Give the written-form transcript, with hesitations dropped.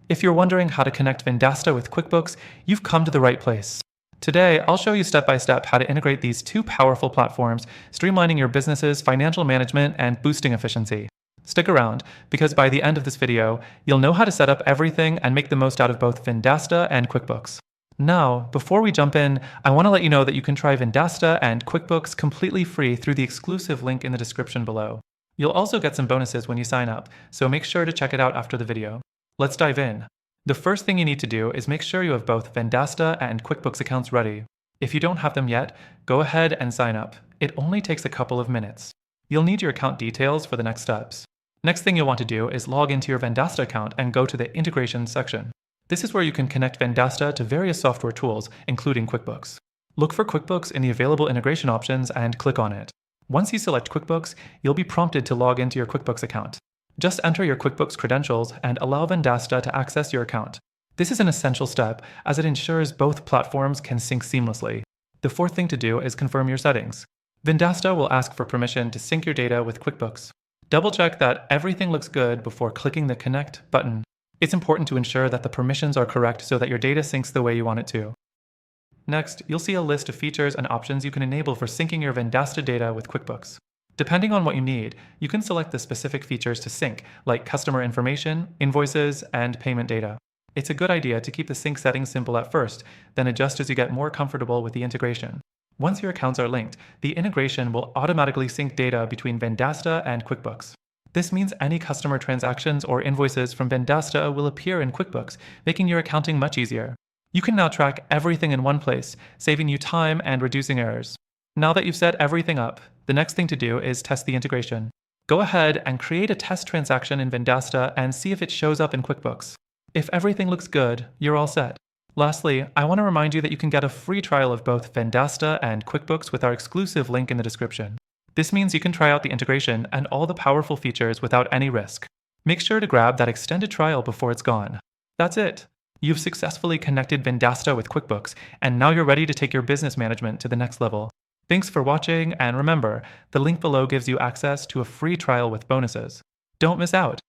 If you're wondering how to connect Vendasta with QuickBooks, you've come to the right place. Today, I'll show you step by step how to integrate these two powerful platforms, streamlining your business's financial management and boosting efficiency. Stick around, because by the end of this video, you'll know how to set up everything and make the most out of both Vendasta and QuickBooks. Now, before we jump in, I want to let you know that you can try Vendasta and QuickBooks completely free through the exclusive link in the description below. You'll also get some bonuses when you sign up, so make sure to check it out after the video. Let's dive in. The first thing you need to do is make sure you have both Vendasta and QuickBooks accounts ready. If you don't have them yet, go ahead and sign up. It only takes a couple of minutes. You'll need your account details for the next steps. Next thing you'll want to do is log into your Vendasta account and go to the Integration section. This is where you can connect Vendasta to various software tools, including QuickBooks. Look for QuickBooks in the available integration options and click on it. Once you select QuickBooks, you'll be prompted to log into your QuickBooks account. Just enter your QuickBooks credentials and allow Vendasta to access your account. This is an essential step as it ensures both platforms can sync seamlessly. The fourth thing to do is confirm your settings. Vendasta will ask for permission to sync your data with QuickBooks. Double check that everything looks good before clicking the Connect button. It's important to ensure that the permissions are correct so that your data syncs the way you want it to. Next, you'll see a list of features and options you can enable for syncing your Vendasta data with QuickBooks. Depending on what you need, you can select the specific features to sync, like customer information, invoices, and payment data. It's a good idea to keep the sync settings simple at first, then adjust as you get more comfortable with the integration. Once your accounts are linked, the integration will automatically sync data between Vendasta and QuickBooks. This means any customer transactions or invoices from Vendasta will appear in QuickBooks, making your accounting much easier. You can now track everything in one place, saving you time and reducing errors. Now that you've set everything up, the next thing to do is test the integration. Go ahead and create a test transaction in Vendasta and see if it shows up in QuickBooks. If everything looks good, you're all set. Lastly, I want to remind you that you can get a free trial of both Vendasta and QuickBooks with our exclusive link in the description. This means you can try out the integration and all the powerful features without any risk. Make sure to grab that extended trial before it's gone. That's it. You've successfully connected Vendasta with QuickBooks, and now you're ready to take your business management to the next level. Thanks for watching, and remember, the link below gives you access to a free trial with bonuses. Don't miss out.